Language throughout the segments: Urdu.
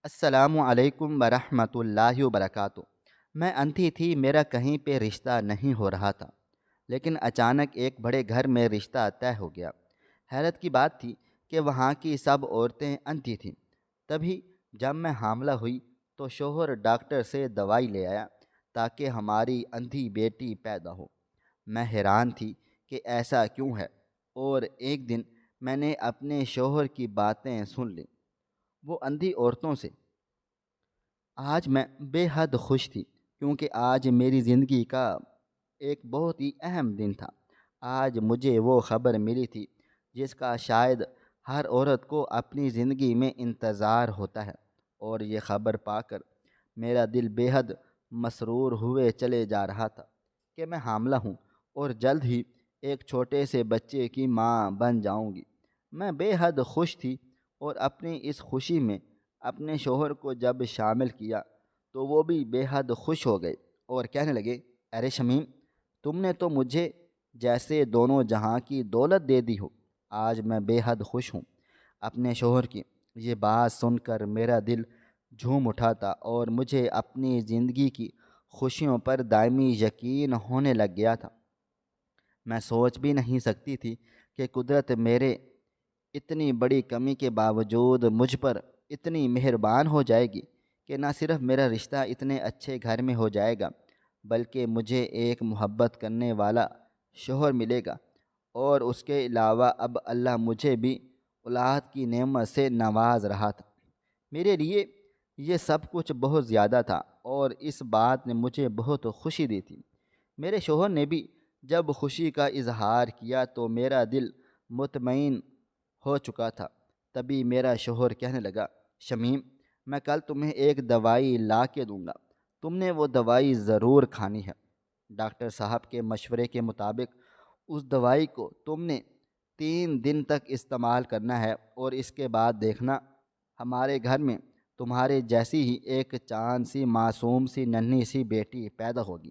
السلام علیکم ورحمۃ اللہ وبرکاتہ۔ میں انتھی تھی، میرا کہیں پہ رشتہ نہیں ہو رہا تھا، لیکن اچانک ایک بڑے گھر میں رشتہ طے ہو گیا۔ حیرت کی بات تھی کہ وہاں کی سب عورتیں انتھی تھیں۔ تبھی جب میں حاملہ ہوئی تو شوہر ڈاکٹر سے دوائی لے آیا تاکہ ہماری اندھی بیٹی پیدا ہو۔ میں حیران تھی کہ ایسا کیوں ہے، اور ایک دن میں نے اپنے شوہر کی باتیں سن لیں، وہ اندھی عورتوں سے۔ آج میں بے حد خوش تھی کیونکہ آج میری زندگی کا ایک بہت ہی اہم دن تھا۔ آج مجھے وہ خبر ملی تھی جس کا شاید ہر عورت کو اپنی زندگی میں انتظار ہوتا ہے، اور یہ خبر پا کر میرا دل بے حد مسرور ہوئے چلے جا رہا تھا کہ میں حاملہ ہوں اور جلد ہی ایک چھوٹے سے بچے کی ماں بن جاؤں گی۔ میں بے حد خوش تھی، اور اپنی اس خوشی میں اپنے شوہر کو جب شامل کیا تو وہ بھی بے حد خوش ہو گئے اور کہنے لگے، ارے شمیم، تم نے تو مجھے جیسے دونوں جہاں کی دولت دے دی ہو۔ آج میں بے حد خوش ہوں۔ اپنے شوہر کی یہ بات سن کر میرا دل جھوم اٹھا تھا، اور مجھے اپنی زندگی کی خوشیوں پر دائمی یقین ہونے لگ گیا تھا۔ میں سوچ بھی نہیں سکتی تھی کہ قدرت میرے اتنی بڑی کمی کے باوجود مجھ پر اتنی مہربان ہو جائے گی کہ نہ صرف میرا رشتہ اتنے اچھے گھر میں ہو جائے گا، بلکہ مجھے ایک محبت کرنے والا شوہر ملے گا، اور اس کے علاوہ اب اللہ مجھے بھی اولاد کی نعمت سے نواز رہا تھا۔ میرے لیے یہ سب کچھ بہت زیادہ تھا، اور اس بات نے مجھے بہت خوشی دی تھی۔ میرے شوہر نے بھی جب خوشی کا اظہار کیا تو میرا دل مطمئن ہو چکا تھا۔ تبھی میرا شوہر کہنے لگا، شمیم، میں کل تمہیں ایک دوائی لا کے دوں گا، تم نے وہ دوائی ضرور کھانی ہے۔ ڈاکٹر صاحب کے مشورے کے مطابق اس دوائی کو تم نے 3 دن تک استعمال کرنا ہے، اور اس کے بعد دیکھنا ہمارے گھر میں تمہارے جیسی ہی ایک چاند سی معصوم سی ننھی سی بیٹی پیدا ہوگی،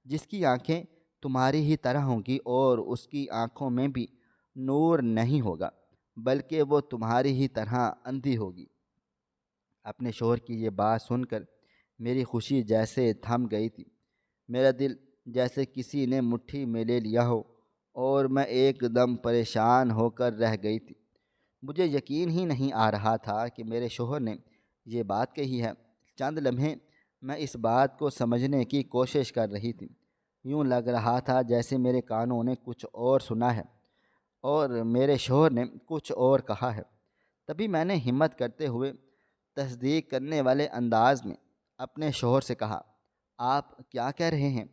جس کی آنکھیں تمہاری ہی طرح ہوں گی، اور اس کی آنکھوں میں بھی نور نہیں ہوگا، بلکہ وہ تمہاری ہی طرح اندھی ہوگی۔ اپنے شوہر کی یہ بات سن کر میری خوشی جیسے تھم گئی تھی۔ میرا دل جیسے کسی نے مٹھی میں لے لیا ہو، اور میں ایک دم پریشان ہو کر رہ گئی تھی۔ مجھے یقین ہی نہیں آ رہا تھا کہ میرے شوہر نے یہ بات کہی ہے۔ چند لمحے میں اس بات کو سمجھنے کی کوشش کر رہی تھی۔ یوں لگ رہا تھا جیسے میرے کانوں نے کچھ اور سنا ہے، اور میرے شوہر نے کچھ اور کہا ہے۔ تبھی میں نے ہمت کرتے ہوئے تصدیق کرنے والے انداز میں اپنے شوہر سے کہا، آپ کیا کہہ رہے ہیں؟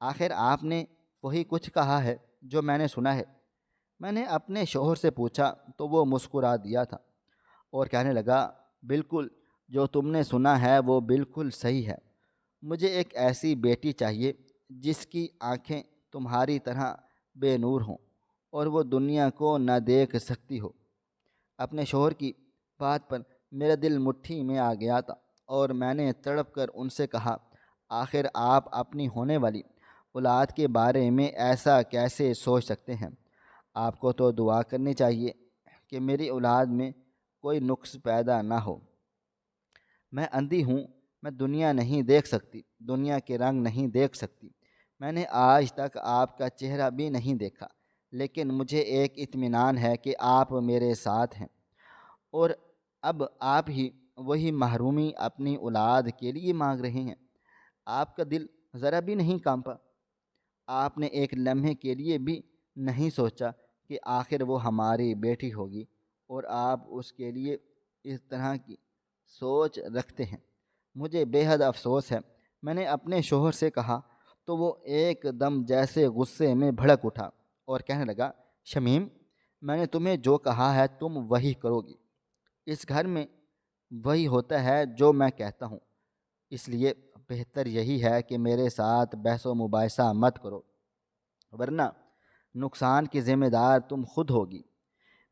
آخر آپ نے وہی کچھ کہا ہے جو میں نے سنا ہے۔ میں نے اپنے شوہر سے پوچھا تو وہ مسکرا دیا تھا اور کہنے لگا، بالکل، جو تم نے سنا ہے وہ بالکل صحیح ہے۔ مجھے ایک ایسی بیٹی چاہیے جس کی آنکھیں تمہاری طرح بے نور ہوں، اور وہ دنیا کو نہ دیکھ سکتی ہو۔ اپنے شوہر کی بات پر میرا دل مٹھی میں آ گیا تھا، اور میں نے تڑپ کر ان سے کہا، آخر آپ اپنی ہونے والی اولاد کے بارے میں ایسا کیسے سوچ سکتے ہیں؟ آپ کو تو دعا کرنی چاہیے کہ میری اولاد میں کوئی نقص پیدا نہ ہو۔ میں اندھی ہوں، میں دنیا نہیں دیکھ سکتی، دنیا کے رنگ نہیں دیکھ سکتی۔ میں نے آج تک آپ کا چہرہ بھی نہیں دیکھا، لیکن مجھے ایک اطمینان ہے کہ آپ میرے ساتھ ہیں، اور اب آپ ہی وہی محرومی اپنی اولاد کے لیے مانگ رہے ہیں۔ آپ کا دل ذرا بھی نہیں کانپا؟ آپ نے ایک لمحے کے لیے بھی نہیں سوچا کہ آخر وہ ہماری بیٹی ہوگی، اور آپ اس کے لیے اس طرح کی سوچ رکھتے ہیں؟ مجھے بے حد افسوس ہے۔ میں نے اپنے شوہر سے کہا تو وہ ایک دم جیسے غصے میں بھڑک اٹھا اور کہنے لگا، شمیم، میں نے تمہیں جو کہا ہے تم وہی کرو گی۔ اس گھر میں وہی ہوتا ہے جو میں کہتا ہوں، اس لیے بہتر یہی ہے کہ میرے ساتھ بحث و مباحثہ مت کرو، ورنہ نقصان کی ذمہ دار تم خود ہوگی۔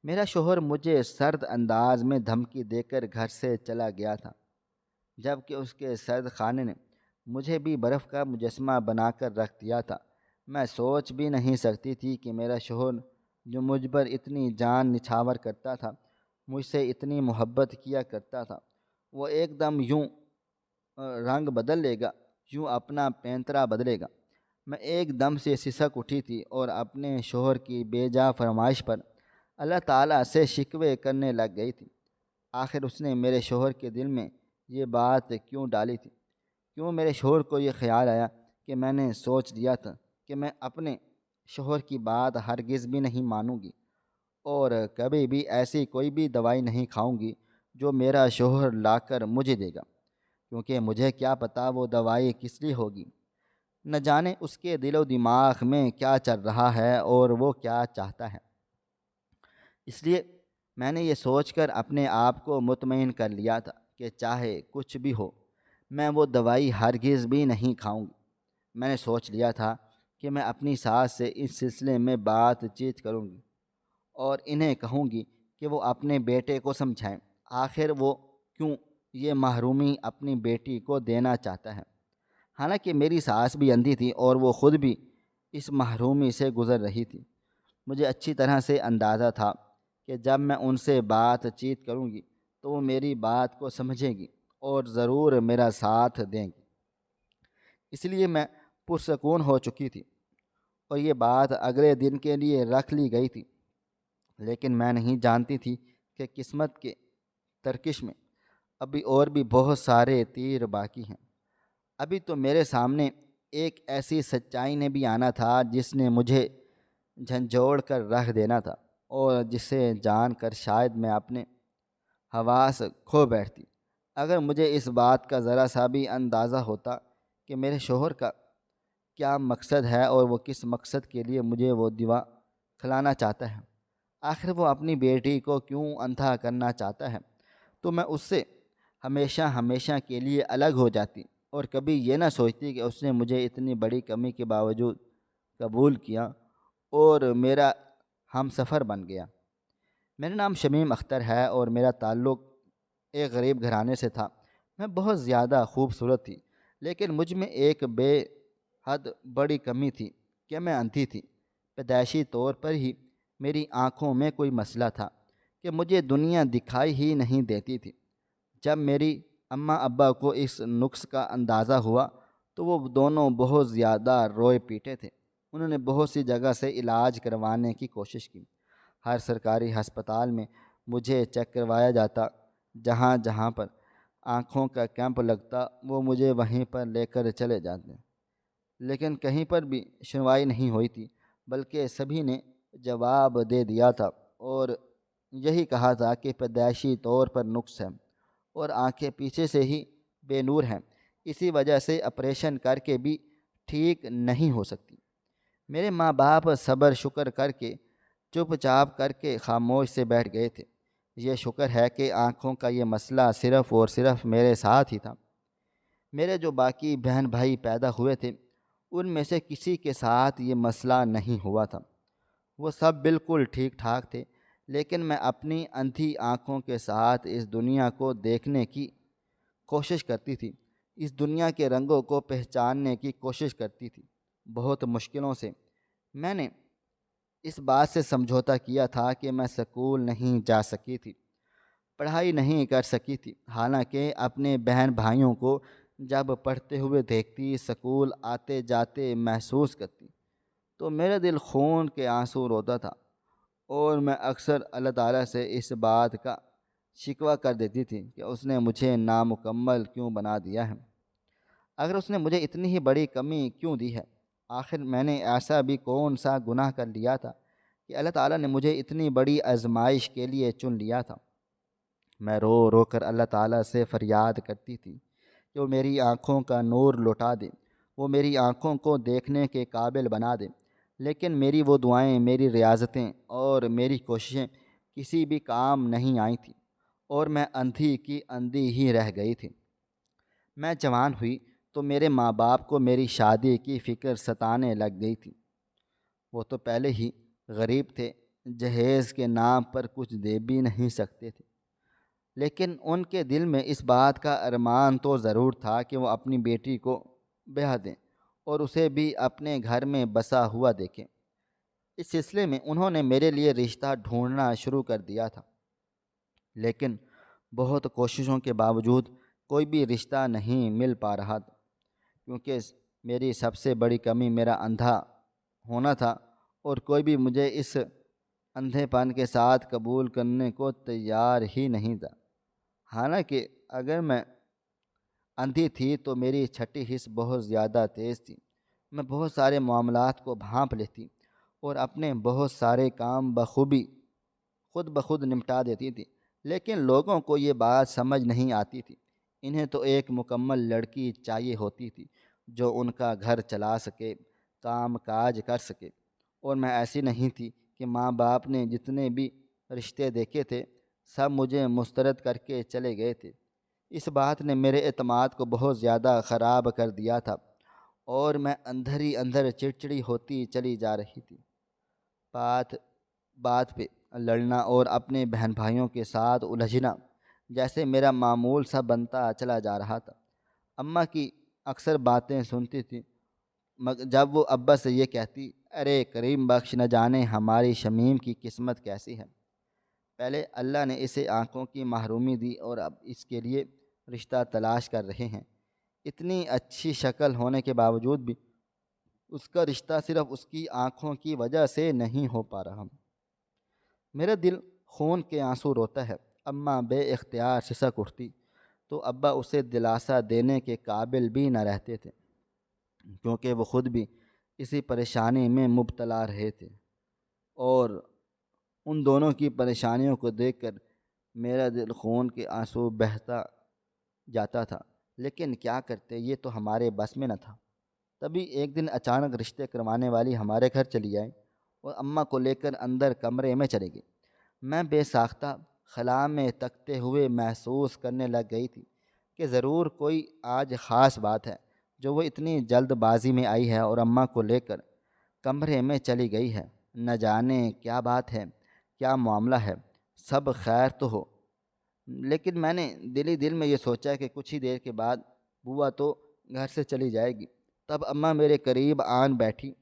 میرا شوہر مجھے سرد انداز میں دھمکی دے کر گھر سے چلا گیا تھا، جبکہ اس کے سرد خانے نے مجھے بھی برف کا مجسمہ بنا کر رکھ دیا تھا۔ میں سوچ بھی نہیں سکتی تھی کہ میرا شوہر، جو مجھ پر اتنی جان نچھاور کرتا تھا، مجھ سے اتنی محبت کیا کرتا تھا، وہ ایک دم یوں رنگ بدل لے گا، یوں اپنا پینترا بدلے گا۔ میں ایک دم سے سسک اٹھی تھی اور اپنے شوہر کی بے جا فرمائش پر اللہ تعالیٰ سے شکوے کرنے لگ گئی تھی۔ آخر اس نے میرے شوہر کے دل میں یہ بات کیوں ڈالی تھی؟ کیوں میرے شوہر کو یہ خیال آیا کہ میں نے سوچ لیا تھا کہ میں اپنے شوہر کی بات ہرگز بھی نہیں مانوں گی اور کبھی بھی ایسی کوئی بھی دوائی نہیں کھاؤں گی جو میرا شوہر لا کر مجھے دے گا، کیونکہ مجھے کیا پتہ وہ دوائی کس لیے ہوگی، نہ جانے اس کے دل و دماغ میں کیا چل رہا ہے اور وہ کیا چاہتا ہے۔ اس لیے میں نے یہ سوچ کر اپنے آپ کو مطمئن کر لیا تھا کہ چاہے کچھ بھی ہو میں وہ دوائی ہرگز بھی نہیں کھاؤں گی۔ میں نے سوچ لیا تھا کہ میں اپنی ساس سے اس سلسلے میں بات چیت کروں گی اور انہیں کہوں گی کہ وہ اپنے بیٹے کو سمجھائیں، آخر وہ کیوں یہ محرومی اپنی بیٹی کو دینا چاہتا ہے۔ حالانکہ میری ساس بھی اندھی تھی اور وہ خود بھی اس محرومی سے گزر رہی تھی۔ مجھے اچھی طرح سے اندازہ تھا کہ جب میں ان سے بات چیت کروں گی تو وہ میری بات کو سمجھیں گی اور ضرور میرا ساتھ دیں گی۔ اس لیے میں پرسکون ہو چکی تھی اور یہ بات اگلے دن کے لیے رکھ لی گئی تھی، لیکن میں نہیں جانتی تھی کہ قسمت کے ترکش میں ابھی اور بھی بہت سارے تیر باقی ہیں۔ ابھی تو میرے سامنے ایک ایسی سچائی نے بھی آنا تھا جس نے مجھے جھنجھوڑ کر رکھ دینا تھا اور جسے جان کر شاید میں اپنے حواس کھو بیٹھتی۔ اگر مجھے اس بات کا ذرا سا بھی اندازہ ہوتا کہ میرے شوہر کا کیا مقصد ہے اور وہ کس مقصد کے لیے مجھے وہ دوا کھلانا چاہتا ہے، آخر وہ اپنی بیٹی کو کیوں اندھا کرنا چاہتا ہے، تو میں اس سے ہمیشہ ہمیشہ کے لیے الگ ہو جاتی اور کبھی یہ نہ سوچتی کہ اس نے مجھے اتنی بڑی کمی کے باوجود قبول کیا اور میرا ہم سفر بن گیا۔ میرا نام شمیم اختر ہے اور میرا تعلق ایک غریب گھرانے سے تھا۔ میں بہت زیادہ خوبصورت تھی، لیکن مجھ میں ایک بے حد بڑی کمی تھی کہ میں اندھی تھی۔ پیدائشی طور پر ہی میری آنکھوں میں کوئی مسئلہ تھا کہ مجھے دنیا دکھائی ہی نہیں دیتی تھی۔ جب میری اماں ابا کو اس نقص کا اندازہ ہوا تو وہ دونوں بہت زیادہ روئے پیٹے تھے۔ انہوں نے بہت سی جگہ سے علاج کروانے کی کوشش کی۔ ہر سرکاری ہسپتال میں مجھے چیک کروایا جاتا، جہاں جہاں پر آنکھوں کا کیمپ لگتا وہ مجھے وہیں پر لے کر چلے جاتے، لیکن کہیں پر بھی سنوائی نہیں ہوئی تھی، بلکہ سبھی نے جواب دے دیا تھا اور یہی کہا تھا کہ پیدائشی طور پر نقص ہے اور آنکھیں پیچھے سے ہی بے نور ہیں، اسی وجہ سے آپریشن کر کے بھی ٹھیک نہیں ہو سکتی۔ میرے ماں باپ صبر شکر کر کے چپ چاپ کر کے خاموش سے بیٹھ گئے تھے۔ یہ شکر ہے کہ آنکھوں کا یہ مسئلہ صرف اور صرف میرے ساتھ ہی تھا۔ میرے جو باقی بہن بھائی پیدا ہوئے تھے ان میں سے کسی کے ساتھ یہ مسئلہ نہیں ہوا تھا، وہ سب بالکل ٹھیک ٹھاک تھے، لیکن میں اپنی اندھی آنکھوں کے ساتھ اس دنیا کو دیکھنے کی کوشش کرتی تھی، اس دنیا کے رنگوں کو پہچاننے کی کوشش کرتی تھی۔ بہت مشکلوں سے میں نے اس بات سے سمجھوتا کیا تھا کہ میں سکول نہیں جا سکی تھی، پڑھائی نہیں کر سکی تھی، حالانکہ اپنے بہن بھائیوں کو جب پڑھتے ہوئے دیکھتی، سکول آتے جاتے محسوس کرتی، تو میرا دل خون کے آنسو روتا تھا اور میں اکثر اللہ تعالیٰ سے اس بات کا شکوہ کر دیتی تھی کہ اس نے مجھے نامکمل کیوں بنا دیا ہے، اگر اس نے مجھے اتنی ہی بڑی کمی کیوں دی ہے، آخر میں نے ایسا بھی کون سا گناہ کر لیا تھا کہ اللہ تعالیٰ نے مجھے اتنی بڑی آزمائش کے لیے چن لیا تھا۔ میں رو رو کر اللہ تعالیٰ سے فریاد کرتی تھی کہ وہ میری آنکھوں کا نور لوٹا دے، وہ میری آنکھوں کو دیکھنے کے قابل بنا دے، لیکن میری وہ دعائیں، میری ریاضتیں اور میری کوششیں کسی بھی کام نہیں آئی تھیں اور میں اندھی کی اندھی ہی رہ گئی تھی۔ میں جوان ہوئی تو میرے ماں باپ کو میری شادی کی فکر ستانے لگ گئی تھی۔ وہ تو پہلے ہی غریب تھے، جہیز کے نام پر کچھ دے بھی نہیں سکتے تھے، لیکن ان کے دل میں اس بات کا ارمان تو ضرور تھا کہ وہ اپنی بیٹی کو بیاہ دیں اور اسے بھی اپنے گھر میں بسا ہوا دیکھیں۔ اس سلسلے میں انہوں نے میرے لیے رشتہ ڈھونڈنا شروع کر دیا تھا، لیکن بہت کوششوں کے باوجود کوئی بھی رشتہ نہیں مل پا رہا تھا، کیونکہ میری سب سے بڑی کمی میرا اندھا ہونا تھا، اور کوئی بھی مجھے اس اندھے پن کے ساتھ قبول کرنے کو تیار ہی نہیں تھا۔ حالانکہ اگر میں اندھی تھی تو میری چھٹی حس بہت زیادہ تیز تھی۔ میں بہت سارے معاملات کو بھانپ لیتی اور اپنے بہت سارے کام بخوبی خود بخود نمٹا دیتی تھی، لیکن لوگوں کو یہ بات سمجھ نہیں آتی تھی۔ انہیں تو ایک مکمل لڑکی چاہیے ہوتی تھی جو ان کا گھر چلا سکے، کام کاج کر سکے، اور میں ایسی نہیں تھی کہ ماں باپ نے جتنے بھی رشتے دیکھے تھے سب مجھے مسترد کر کے چلے گئے تھے۔ اس بات نے میرے اعتماد کو بہت زیادہ خراب کر دیا تھا، اور میں اندر ہی اندر چڑچڑی ہوتی چلی جا رہی تھی۔ بات بات پہ لڑنا اور اپنے بہن بھائیوں کے ساتھ الجھنا جیسے میرا معمول سا بنتا چلا جا رہا تھا۔ اماں کی اکثر باتیں سنتی تھی، جب وہ ابا سے یہ کہتی، ارے کریم بخش، نہ جانے ہماری شمیم کی قسمت کیسی ہے، پہلے اللہ نے اسے آنکھوں کی محرومی دی اور اب اس کے لیے رشتہ تلاش کر رہے ہیں۔ اتنی اچھی شکل ہونے کے باوجود بھی اس کا رشتہ صرف اس کی آنکھوں کی وجہ سے نہیں ہو پا رہا۔ میرا دل خون کے آنسو روتا ہے۔ اماں بے اختیار سسک اٹھتی تو ابا اسے دلاسا دینے کے قابل بھی نہ رہتے تھے، کیونکہ وہ خود بھی اسی پریشانی میں مبتلا رہے تھے، اور ان دونوں کی پریشانیوں کو دیکھ کر میرا دل خون کے آنسو بہتا جاتا تھا، لیکن کیا کرتے، یہ تو ہمارے بس میں نہ تھا۔ تبھی ایک دن اچانک رشتے کروانے والی ہمارے گھر چلی آئی اور اماں کو لے کر اندر کمرے میں چلی گئی۔ میں بے ساختہ خلا میں تکتے ہوئے محسوس کرنے لگ گئی تھی کہ ضرور کوئی آج خاص بات ہے جو وہ اتنی جلد بازی میں آئی ہے اور اماں کو لے کر کمرے میں چلی گئی ہے۔ نہ جانے کیا بات ہے، کیا معاملہ ہے، سب خیر تو ہو۔ لیکن میں نے دل ہی دل میں یہ سوچا کہ کچھ ہی دیر کے بعد بوا تو گھر سے چلی جائے گی۔ تب اماں میرے قریب آن بیٹھی۔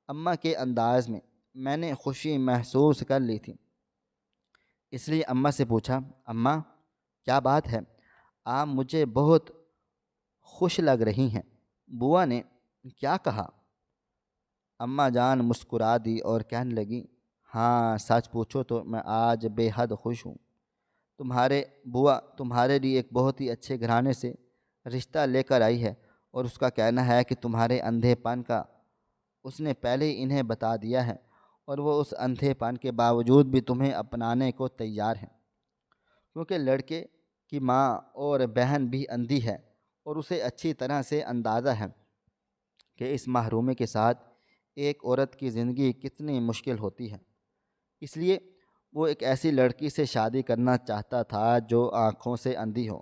اماں کے انداز میں نے خوشی محسوس کر لی تھی، اس لیے اماں سے پوچھا، اماں کیا بات ہے، آپ مجھے بہت خوش لگ رہی ہیں۔ بوا نے کیا کہا؟ اماں جان مسکرا دی اور کہنے لگی، ہاں سچ پوچھو تو میں آج بے حد خوش ہوں۔ تمہارے بوا تمہارے لیے ایک بہت ہی اچھے گھرانے سے رشتہ لے کر آئی ہے، اور اس کا کہنا ہے کہ تمہارے اندھے پن کا اس نے پہلے ہی انہیں بتا دیا ہے، اور وہ اس اندھے پن کے باوجود بھی تمہیں اپنانے کو تیار ہیں، کیونکہ لڑکے کی ماں اور بہن بھی اندھی ہے، اور اسے اچھی طرح سے اندازہ ہے کہ اس محرومی کے ساتھ ایک عورت کی زندگی کتنی مشکل ہوتی ہے۔ اس لیے وہ ایک ایسی لڑکی سے شادی کرنا چاہتا تھا جو آنکھوں سے اندھی ہو،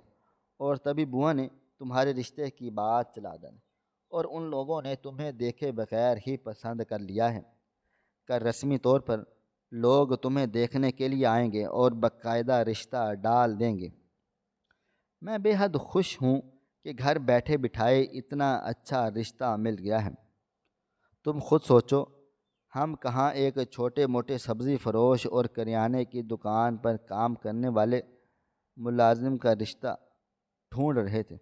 اور تبھی بوا نے تمہارے رشتے کی بات چلا دی، اور ان لوگوں نے تمہیں دیکھے بغیر ہی پسند کر لیا ہے۔ کر رسمی طور پر لوگ تمہیں دیکھنے کے لیے آئیں گے اور باقاعدہ رشتہ ڈال دیں گے۔ میں بے حد خوش ہوں کہ گھر بیٹھے بٹھائے اتنا اچھا رشتہ مل گیا ہے۔ تم خود سوچو، ہم کہاں ایک چھوٹے موٹے سبزی فروش اور کریانے کی دکان پر کام کرنے والے ملازم کا رشتہ ڈھونڈ رہے تھے،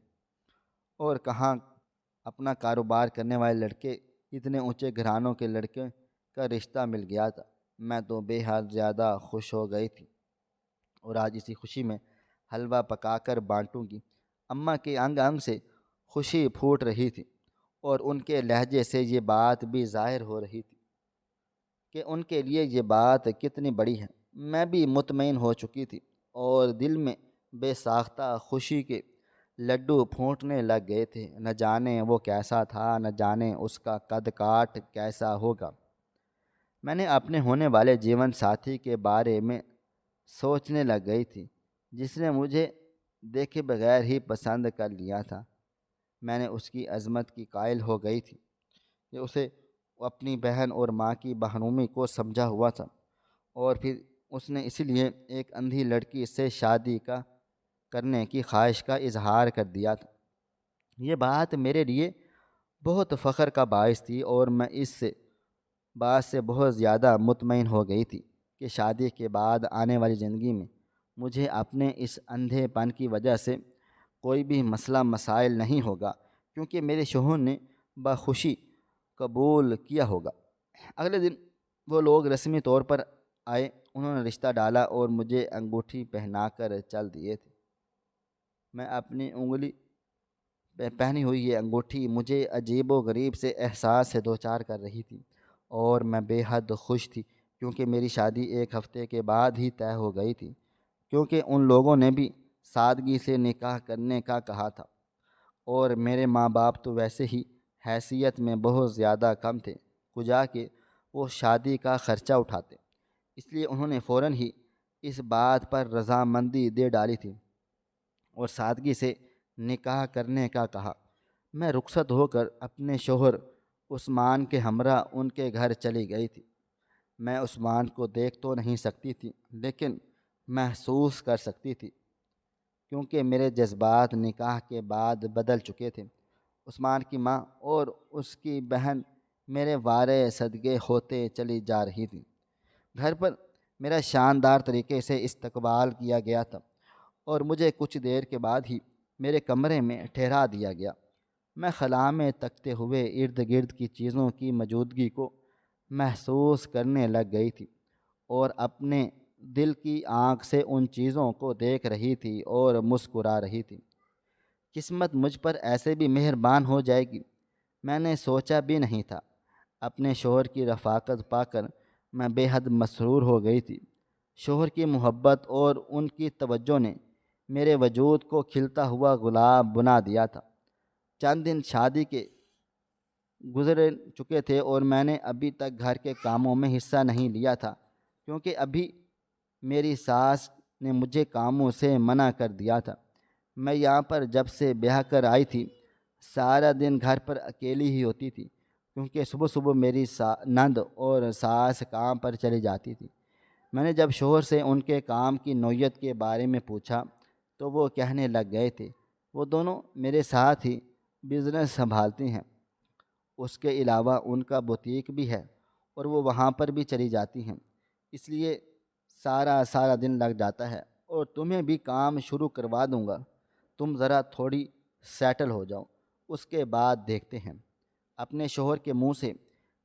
اور کہاں اپنا کاروبار کرنے والے لڑکے اتنے اونچے گھرانوں کے لڑکے کا رشتہ مل گیا تھا۔ میں تو بے حد زیادہ خوش ہو گئی تھی، اور آج اسی خوشی میں حلوہ پکا کر بانٹوں گی۔ اماں کے انگ انگ سے خوشی پھوٹ رہی تھی، اور ان کے لہجے سے یہ بات بھی ظاہر ہو رہی تھی کہ ان کے لیے یہ بات کتنی بڑی ہے۔ میں بھی مطمئن ہو چکی تھی، اور دل میں بے ساختہ خوشی کے لڈو پھونٹنے لگ گئے تھے۔ نہ جانے وہ کیسا تھا، نہ جانے اس کا قد کاٹ کیسا ہوگا۔ میں نے اپنے ہونے والے جیون ساتھی کے بارے میں سوچنے لگ گئی تھی، جس نے مجھے دیکھے بغیر ہی پسند کر لیا تھا۔ میں نے اس کی عظمت کی قائل ہو گئی تھی کہ اسے اپنی بہن اور ماں کی محرومی کو سمجھا ہوا تھا، اور پھر اس نے اسی لیے ایک اندھی لڑکی سے شادی کرنے کی خواہش کا اظہار کر دیا تھا۔ یہ بات میرے لیے بہت فخر کا باعث تھی، اور میں اس بات سے بہت زیادہ مطمئن ہو گئی تھی کہ شادی کے بعد آنے والی زندگی میں مجھے اپنے اس اندھے پن کی وجہ سے کوئی بھی مسئلہ مسائل نہیں ہوگا، کیونکہ میرے شوہر نے بخوشی قبول کیا ہوگا۔ اگلے دن وہ لوگ رسمی طور پر آئے، انہوں نے رشتہ ڈالا اور مجھے انگوٹھی پہنا کر چل دیے تھے۔ میں اپنی انگلی پہ پہنی ہوئی یہ انگوٹھی مجھے عجیب و غریب سے احساس سے دوچار کر رہی تھی، اور میں بے حد خوش تھی، کیونکہ میری شادی ایک ہفتے کے بعد ہی طے ہو گئی تھی، کیونکہ ان لوگوں نے بھی سادگی سے نکاح کرنے کا کہا تھا، اور میرے ماں باپ تو ویسے ہی حیثیت میں بہت زیادہ کم تھے کجا کہ وہ شادی کا خرچہ اٹھاتے، اس لیے انہوں نے فوراً ہی اس بات پر رضامندی دے ڈالی تھی اور سادگی سے نکاح کرنے کا کہا۔ میں رخصت ہو کر اپنے شوہر عثمان کے ہمراہ ان کے گھر چلی گئی تھی۔ میں عثمان کو دیکھ تو نہیں سکتی تھی، لیکن محسوس کر سکتی تھی، کیونکہ میرے جذبات نکاح کے بعد بدل چکے تھے۔ عثمان کی ماں اور اس کی بہن میرے وارے صدقے ہوتے چلی جا رہی تھیں۔ گھر پر میرا شاندار طریقے سے استقبال کیا گیا تھا، اور مجھے کچھ دیر کے بعد ہی میرے کمرے میں ٹھہرا دیا گیا۔ میں خلا میں تکتے ہوئے ارد گرد کی چیزوں کی موجودگی کو محسوس کرنے لگ گئی تھی، اور اپنے دل کی آنکھ سے ان چیزوں کو دیکھ رہی تھی اور مسکرا رہی تھی۔ قسمت مجھ پر ایسے بھی مہربان ہو جائے گی، میں نے سوچا بھی نہیں تھا۔ اپنے شوہر کی رفاقت پا کر میں بے حد مسرور ہو گئی تھی۔ شوہر کی محبت اور ان کی توجہ نے میرے وجود کو کھلتا ہوا گلاب بنا دیا تھا۔ چند دن شادی کے گزر چکے تھے اور میں نے ابھی تک گھر کے کاموں میں حصہ نہیں لیا تھا، کیونکہ ابھی میری ساس نے مجھے کاموں سے منع کر دیا تھا۔ میں یہاں پر جب سے بیاہ کر آئی تھی، سارا دن گھر پر اکیلی ہی ہوتی تھی، کیونکہ صبح صبح میری نند اور ساس کام پر چلی جاتی تھی۔ میں نے جب شوہر سے ان کے کام کی نوعیت کے بارے میں پوچھا تو وہ کہنے لگ گئے تھے وہ دونوں میرے ساتھ ہی بزنس سنبھالتی ہیں، اس کے علاوہ ان کا بوتیک بھی ہے اور وہ وہاں پر بھی چلی جاتی ہیں، اس لیے سارا دن لگ جاتا ہے، اور تمہیں بھی کام شروع کروا دوں گا، تم ذرا تھوڑی سیٹل ہو جاؤ، اس کے بعد دیکھتے ہیں۔ اپنے شوہر کے منہ سے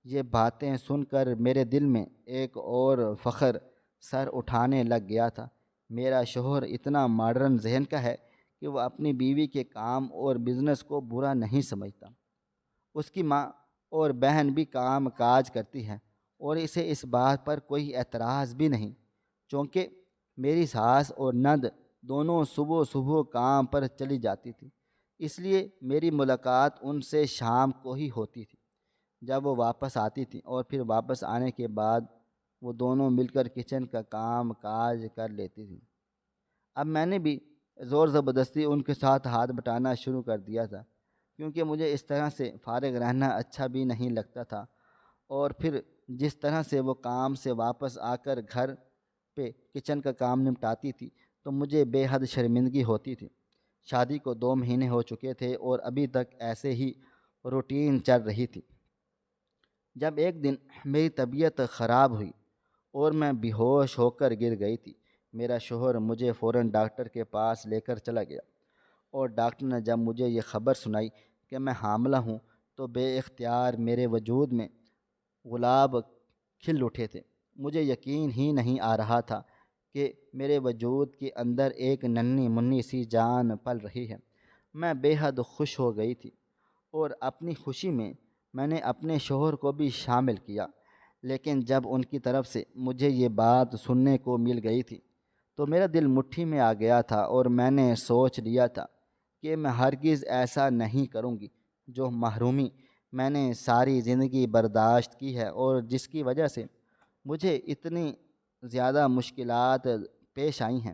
یہ باتیں سن کر میرے دل میں ایک اور فخر سر اٹھانے لگ گیا تھا۔ میرا شوہر اتنا ماڈرن ذہن کا ہے کہ وہ اپنی بیوی کے کام اور بزنس کو برا نہیں سمجھتا۔ اس کی ماں اور بہن بھی کام کاج کرتی ہیں، اور اسے اس بات پر کوئی اعتراض بھی نہیں، چونکہ میری ساس اور نند دونوں صبح صبح کام پر چلی جاتی تھی، اس لیے میری ملاقات ان سے شام کو ہی ہوتی تھی، جب وہ واپس آتی تھیں، اور پھر واپس آنے کے بعد وہ دونوں مل کر کچن کا کام کاج کر لیتی تھیں۔ اب میں نے بھی زور زبردستی ان کے ساتھ ہاتھ بٹانا شروع کر دیا تھا، کیونکہ مجھے اس طرح سے فارغ رہنا اچھا بھی نہیں لگتا تھا، اور پھر جس طرح سے وہ کام سے واپس آ کر گھر پہ کچن کا کام نپٹاتی تھی تو مجھے بے حد شرمندگی ہوتی تھی۔ شادی کو 2 مہینے ہو چکے تھے اور ابھی تک ایسے ہی روٹین چل رہی تھی، جب ایک دن میری طبیعت خراب ہوئی اور میں بے ہوش ہو کر گر گئی تھی۔ میرا شوہر مجھے فوراً ڈاکٹر کے پاس لے کر چلا گیا، اور ڈاکٹر نے جب مجھے یہ خبر سنائی کہ میں حاملہ ہوں تو بے اختیار میرے وجود میں گلاب کھل اٹھے تھے۔ مجھے یقین ہی نہیں آ رہا تھا کہ میرے وجود کے اندر ایک ننھی منھی سی جان پل رہی ہے۔ میں بے حد خوش ہو گئی تھی، اور اپنی خوشی میں نے اپنے شوہر کو بھی شامل کیا، لیکن جب ان کی طرف سے مجھے یہ بات سننے کو مل گئی تھی تو میرا دل مٹھی میں آ گیا تھا، اور میں نے سوچ لیا تھا کہ میں ہرگز ایسا نہیں کروں گی جو محرومی میں نے ساری زندگی برداشت کی ہے اور جس کی وجہ سے مجھے اتنی زیادہ مشکلات پیش آئی ہیں،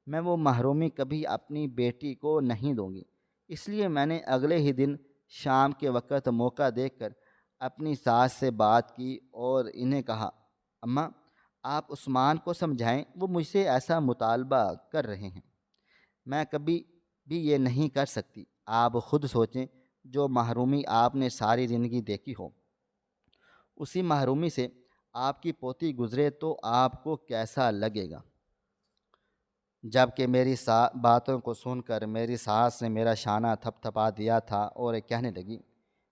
میں وہ محرومی کبھی اپنی بیٹی کو نہیں دوں گی۔ اس لیے میں نے اگلے ہی دن شام کے وقت موقع دیکھ کر اپنی ساس سے بات کی اور انہیں کہا، اماں آپ عثمان کو سمجھائیں، وہ مجھ سے ایسا مطالبہ کر رہے ہیں، میں کبھی بھی یہ نہیں کر سکتی۔ آپ خود سوچیں، جو محرومی آپ نے ساری زندگی دیکھی ہو، اسی محرومی سے آپ کی پوتی گزرے تو آپ کو کیسا لگے گا؟ جب کہ میری باتوں کو سن کر میری ساس نے میرا شانہ تھپ تھپا دیا تھا اور کہنے لگی،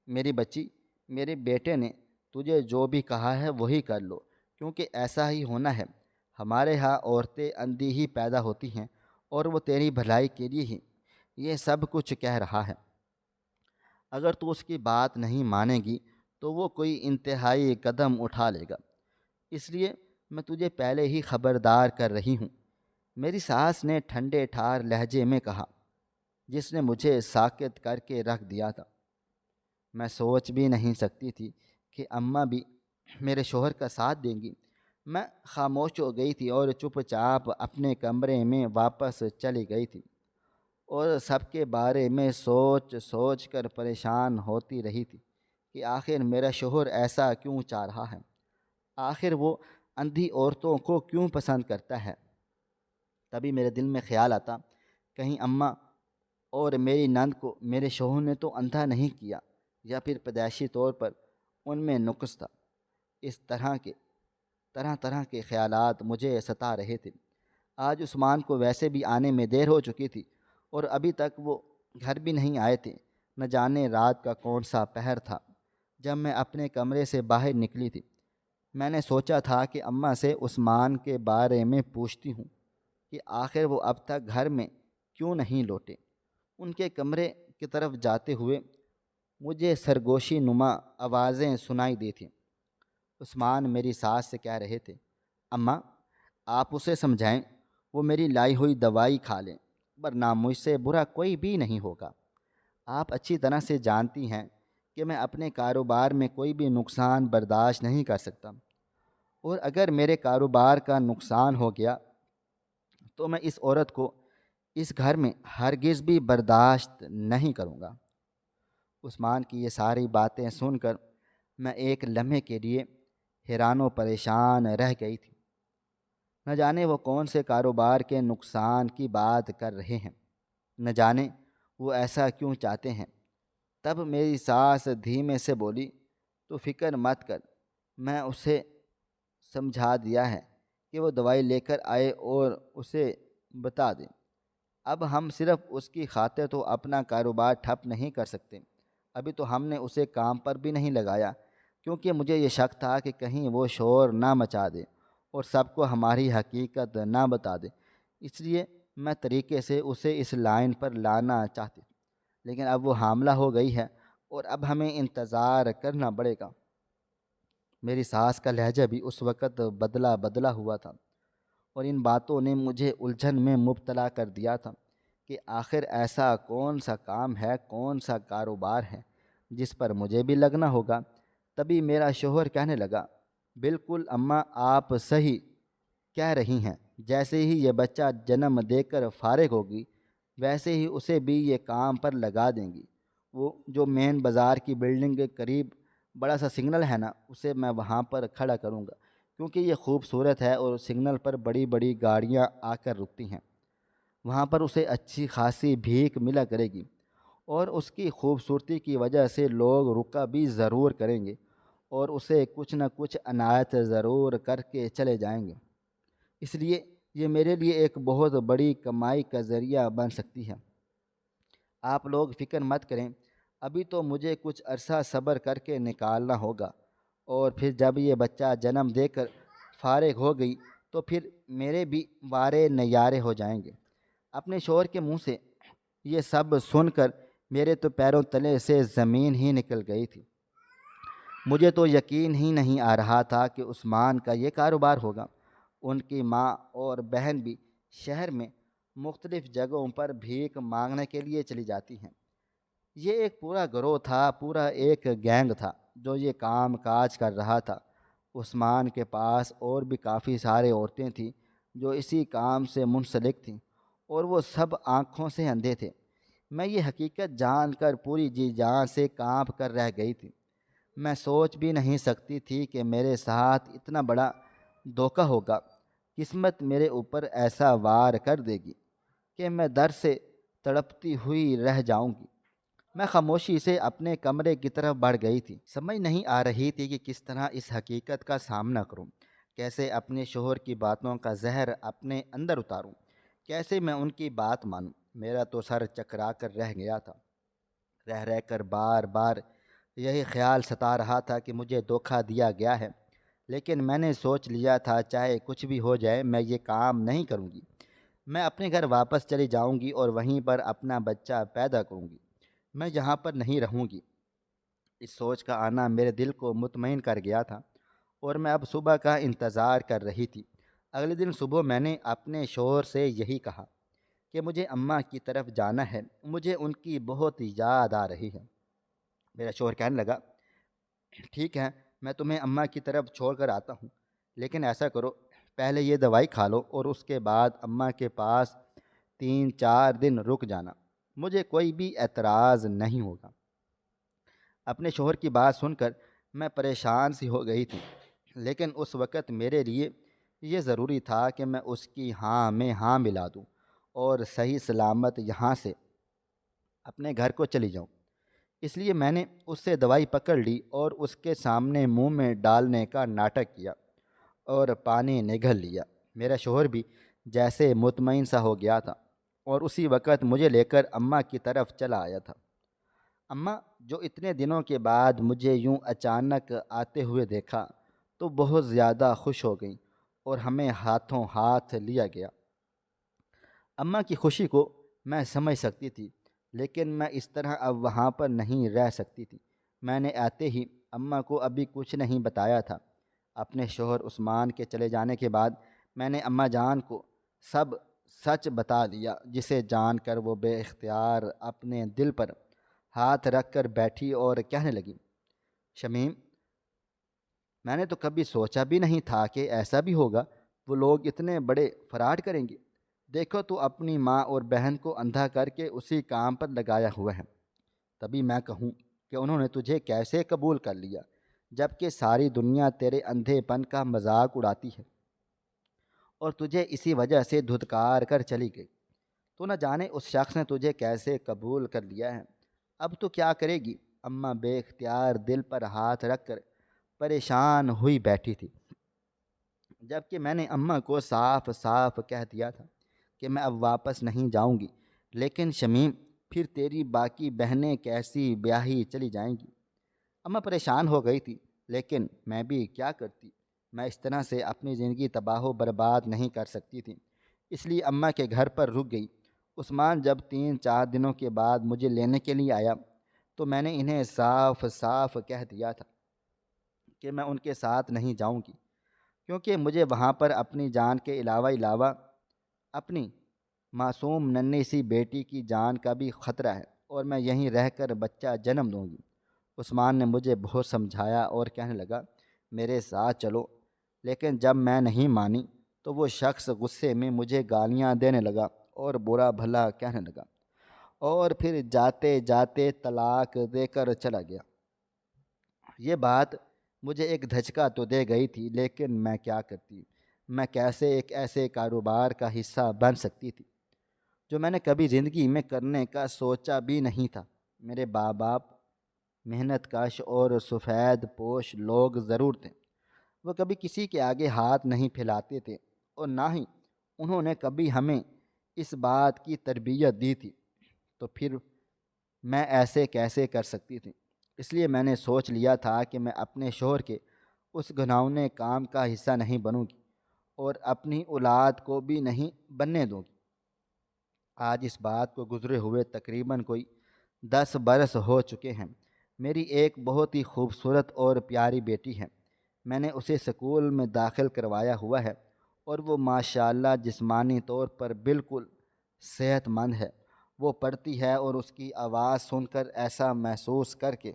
میری بچی، میرے بیٹے نے تجھے جو بھی کہا ہے وہی کر لو، کیونکہ ایسا ہی ہونا ہے۔ ہمارے ہاں عورتیں اندھی ہی پیدا ہوتی ہیں، اور وہ تیری بھلائی کے لیے ہی یہ سب کچھ کہہ رہا ہے۔ اگر تو اس کی بات نہیں مانے گی تو وہ کوئی انتہائی قدم اٹھا لے گا، اس لیے میں تجھے پہلے ہی خبردار کر رہی ہوں۔ میری ساس نے ٹھنڈے ٹھار لہجے میں کہا، جس نے مجھے ساکت کر کے رکھ دیا تھا۔ میں سوچ بھی نہیں سکتی تھی کہ اماں بھی میرے شوہر کا ساتھ دیں گی۔ میں خاموش ہو گئی تھی اور چپ چاپ اپنے کمرے میں واپس چلی گئی تھی، اور سب کے بارے میں سوچ سوچ کر پریشان ہوتی رہی تھی کہ آخر میرا شوہر ایسا کیوں چاہ رہا ہے، آخر وہ اندھی عورتوں کو کیوں پسند کرتا ہے۔ تبھی میرے دل میں خیال آتا، کہیں اماں اور میری نند کو میرے شوہر نے تو اندھا نہیں کیا، یا پھر پیدائشی طور پر ان میں نقص تھا۔ اس طرح طرح کے خیالات مجھے ستا رہے تھے۔ آج عثمان کو ویسے بھی آنے میں دیر ہو چکی تھی، اور ابھی تک وہ گھر بھی نہیں آئے تھے۔ نہ جانے رات کا کون سا پہر تھا جب میں اپنے کمرے سے باہر نکلی تھی۔ میں نے سوچا تھا کہ اماں سے عثمان کے بارے میں پوچھتی ہوں کہ آخر وہ اب تک گھر میں کیوں نہیں لوٹے۔ ان کے کمرے کی طرف جاتے ہوئے مجھے سرگوشی نما آوازیں سنائی دی تھیں۔ عثمان میری ساس سے کہہ رہے تھے، اماں، آپ اسے سمجھائیں وہ میری لائی ہوئی دوائی کھا لیں، ورنہ مجھ سے برا کوئی بھی نہیں ہوگا۔ آپ اچھی طرح سے جانتی ہیں کہ میں اپنے کاروبار میں کوئی بھی نقصان برداشت نہیں کر سکتا، اور اگر میرے کاروبار کا نقصان ہو گیا تو میں اس عورت کو اس گھر میں ہرگز بھی برداشت نہیں کروں گا۔ عثمان کی یہ ساری باتیں سن کر میں ایک لمحے کے لیے حیران و پریشان رہ گئی تھی۔ نہ جانے وہ کون سے کاروبار کے نقصان کی بات کر رہے ہیں، نہ جانے وہ ایسا کیوں چاہتے ہیں۔ تب میری ساس دھیمے سے بولی، تو فکر مت کر، میں اسے سمجھا دیا ہے کہ وہ دوائی لے کر آئے اور اسے بتا دیں۔ اب ہم صرف اس کی خاطر تو اپنا کاروبار ٹھپ نہیں کر سکتے۔ ابھی تو ہم نے اسے کام پر بھی نہیں لگایا، کیونکہ مجھے یہ شک تھا کہ کہیں وہ شور نہ مچا دے اور سب کو ہماری حقیقت نہ بتا دے۔ اس لیے میں طریقے سے اسے اس لائن پر لانا چاہتی، لیکن اب وہ حاملہ ہو گئی ہے اور اب ہمیں انتظار کرنا پڑے گا۔ میری ساس کا لہجہ بھی اس وقت بدلا ہوا تھا، اور ان باتوں نے مجھے الجھن میں مبتلا کر دیا تھا کہ آخر ایسا کون سا کام ہے، کون سا کاروبار ہے جس پر مجھے بھی لگنا ہوگا۔ تبھی میرا شوہر کہنے لگا، بالکل اماں، آپ صحیح کہہ رہی ہیں۔ جیسے ہی یہ بچہ جنم دے کر فارغ ہوگی، ویسے ہی اسے بھی یہ کام پر لگا دیں گی۔ وہ جو مین بازار کی بلڈنگ کے قریب بڑا سا سگنل ہے نا، اسے میں وہاں پر کھڑا کروں گا، کیونکہ یہ خوبصورت ہے اور سگنل پر بڑی بڑی گاڑیاں آ کر رکتی ہیں۔ وہاں پر اسے اچھی خاصی بھیک ملا کرے گی، اور اس کی خوبصورتی کی وجہ سے لوگ رکا بھی ضرور کریں گے، اور اسے کچھ نہ کچھ عنایت ضرور کر کے چلے جائیں گے۔ اس لیے یہ میرے لیے ایک بہت بڑی کمائی کا ذریعہ بن سکتی ہے۔ آپ لوگ فکر مت کریں، ابھی تو مجھے کچھ عرصہ صبر کر کے نکالنا ہوگا، اور پھر جب یہ بچہ جنم دے کر فارغ ہو گئی تو پھر میرے بھی وارے نیارے ہو جائیں گے۔ اپنے شوہر کے منہ سے یہ سب سن کر میرے تو پیروں تلے سے زمین ہی نکل گئی تھی۔ مجھے تو یقین ہی نہیں آ رہا تھا کہ عثمان کا یہ کاروبار ہوگا۔ ان کی ماں اور بہن بھی شہر میں مختلف جگہوں پر بھیک مانگنے کے لیے چلی جاتی ہیں۔ یہ ایک پورا گروہ تھا، پورا ایک گینگ تھا جو یہ کام کاج کر رہا تھا۔ عثمان کے پاس اور بھی کافی سارے عورتیں تھیں جو اسی کام سے منسلک تھیں، اور وہ سب آنکھوں سے اندھے تھے۔ میں یہ حقیقت جان کر پوری جی جان سے کانپ کر رہ گئی تھی۔ میں سوچ بھی نہیں سکتی تھی کہ میرے ساتھ اتنا بڑا دھوکہ ہوگا۔ قسمت میرے اوپر ایسا وار کر دے گی کہ میں در سے تڑپتی ہوئی رہ جاؤں گی۔ میں خاموشی سے اپنے کمرے کی طرف بڑھ گئی تھی۔ سمجھ نہیں آ رہی تھی کہ کس طرح اس حقیقت کا سامنا کروں، کیسے اپنے شوہر کی باتوں کا زہر اپنے اندر اتاروں۔ کیسے میں ان کی بات مانوں؟ میرا تو سر چکرا کر رہ گیا تھا۔ رہ رہ کر بار بار یہی خیال ستا رہا تھا کہ مجھے دھوکہ دیا گیا ہے، لیکن میں نے سوچ لیا تھا چاہے کچھ بھی ہو جائے میں یہ کام نہیں کروں گی۔ میں اپنے گھر واپس چلی جاؤں گی اور وہیں پر اپنا بچہ پیدا کروں گی، میں یہاں پر نہیں رہوں گی۔ اس سوچ کا آنا میرے دل کو مطمئن کر گیا تھا اور میں اب صبح کا انتظار کر رہی تھی۔ اگلے دن صبح میں نے اپنے شوہر سے یہی کہا کہ مجھے اماں کی طرف جانا ہے، مجھے ان کی بہت یاد آ رہی ہے۔ میرا شوہر کہنے لگا، ٹھیک ہے، میں تمہیں اماں کی طرف چھوڑ کر آتا ہوں، لیکن ایسا کرو، پہلے یہ دوائی کھا لو اور اس کے بعد اماں کے پاس 3 4 دن رک جانا، مجھے کوئی بھی اعتراض نہیں ہوگا۔ اپنے شوہر کی بات سن کر میں پریشان سی ہو گئی تھی، لیکن اس وقت میرے لیے یہ ضروری تھا کہ میں اس کی ہاں میں ہاں ملا دوں اور صحیح سلامت یہاں سے اپنے گھر کو چلی جاؤں۔ اس لیے میں نے اس سے دوائی پکڑ لی اور اس کے سامنے منہ میں ڈالنے کا ناٹک کیا اور پانی نگل لیا۔ میرا شوہر بھی جیسے مطمئن سا ہو گیا تھا اور اسی وقت مجھے لے کر اماں کی طرف چلا آیا تھا۔ اماں جو اتنے دنوں کے بعد مجھے یوں اچانک آتے ہوئے دیکھا تو بہت زیادہ خوش ہو گئیں اور ہمیں ہاتھوں ہاتھ لیا گیا۔ اماں کی خوشی کو میں سمجھ سکتی تھی، لیکن میں اس طرح اب وہاں پر نہیں رہ سکتی تھی۔ میں نے آتے ہی اماں کو ابھی کچھ نہیں بتایا تھا۔ اپنے شوہر عثمان کے چلے جانے کے بعد میں نے اماں جان کو سب سچ بتا دیا، جسے جان کر وہ بے اختیار اپنے دل پر ہاتھ رکھ کر بیٹھی اور کہنے لگی، شمیم، میں نے تو کبھی سوچا بھی نہیں تھا کہ ایسا بھی ہوگا، وہ لوگ اتنے بڑے فراڈ کریں گے۔ دیکھو تو اپنی ماں اور بہن کو اندھا کر کے اسی کام پر لگایا ہوا ہے۔ تبھی میں کہوں کہ انہوں نے تجھے کیسے قبول کر لیا، جبکہ ساری دنیا تیرے اندھے پن کا مذاق اڑاتی ہے اور تجھے اسی وجہ سے دھتکار کر چلی گئی۔ تو نہ جانے اس شخص نے تجھے کیسے قبول کر لیا ہے۔ اب تو کیا کرے گی؟ اماں بے اختیار دل پر ہاتھ رکھ کر پریشان ہوئی بیٹھی تھی، جبکہ میں نے اماں کو صاف صاف کہہ دیا تھا کہ میں اب واپس نہیں جاؤں گی۔ لیکن شمیم، پھر تیری باقی بہنیں کیسی بیاہی چلی جائیں گی؟ اماں پریشان ہو گئی تھی، لیکن میں بھی کیا کرتی؟ میں اس طرح سے اپنی زندگی تباہ و برباد نہیں کر سکتی تھی، اس لیے اماں کے گھر پر رک گئی۔ عثمان جب 3 4 دنوں کے بعد مجھے لینے کے لیے آیا تو میں نے انہیں صاف صاف کہہ دیا تھا کہ میں ان کے ساتھ نہیں جاؤں گی، کیونکہ مجھے وہاں پر اپنی جان کے علاوہ اپنی معصوم ننھی سی بیٹی کی جان کا بھی خطرہ ہے اور میں یہیں رہ کر بچہ جنم دوں گی۔ عثمان نے مجھے بہت سمجھایا اور کہنے لگا، میرے ساتھ چلو، لیکن جب میں نہیں مانی تو وہ شخص غصے میں مجھے گالیاں دینے لگا اور برا بھلا کہنے لگا اور پھر جاتے جاتے طلاق دے کر چلا گیا۔ یہ بات مجھے ایک دھچکا تو دے گئی تھی، لیکن میں کیا کرتی؟ میں کیسے ایک ایسے کاروبار کا حصہ بن سکتی تھی جو میں نے کبھی زندگی میں کرنے کا سوچا بھی نہیں تھا؟ میرے ماں باپ محنت کش اور سفید پوش لوگ ضرور تھے، وہ کبھی کسی کے آگے ہاتھ نہیں پھیلاتے تھے اور نہ ہی انہوں نے کبھی ہمیں اس بات کی تربیت دی تھی، تو پھر میں ایسے کیسے کر سکتی تھی؟ اس لیے میں نے سوچ لیا تھا کہ میں اپنے شوہر کے اس گھناؤنے کام کا حصہ نہیں بنوں گی اور اپنی اولاد کو بھی نہیں بننے دوں گی۔ آج اس بات کو گزرے ہوئے تقریباً کوئی 10 برس ہو چکے ہیں۔ میری ایک بہت ہی خوبصورت اور پیاری بیٹی ہے، میں نے اسے اسکول میں داخل کروایا ہوا ہے اور وہ ماشاءاللہ جسمانی طور پر بالکل صحت مند ہے۔ وہ پڑھتی ہے اور اس کی آواز سن کر ایسا محسوس کر کے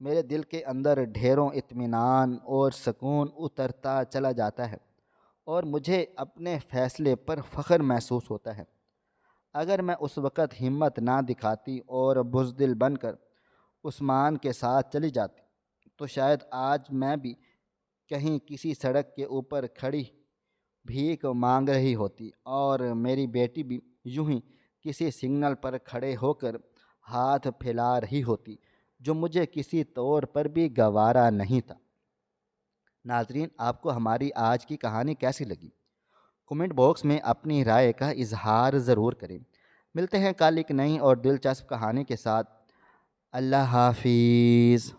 میرے دل کے اندر ڈھیروں اطمینان اور سکون اترتا چلا جاتا ہے اور مجھے اپنے فیصلے پر فخر محسوس ہوتا ہے۔ اگر میں اس وقت ہمت نہ دکھاتی اور بزدل بن کر عثمان کے ساتھ چلی جاتی تو شاید آج میں بھی کہیں کسی سڑک کے اوپر کھڑی بھیک مانگ رہی ہوتی اور میری بیٹی بھی یوں ہی کسی سگنل پر کھڑے ہو کر ہاتھ پھیلا رہی ہوتی، جو مجھے کسی طور پر بھی گوارا نہیں تھا۔ ناظرین، آپ کو ہماری آج کی کہانی کیسی لگی؟ کمنٹ باکس میں اپنی رائے کا اظہار ضرور کریں۔ ملتے ہیں کل ایک نئی اور دلچسپ کہانی کے ساتھ۔ اللہ حافظ۔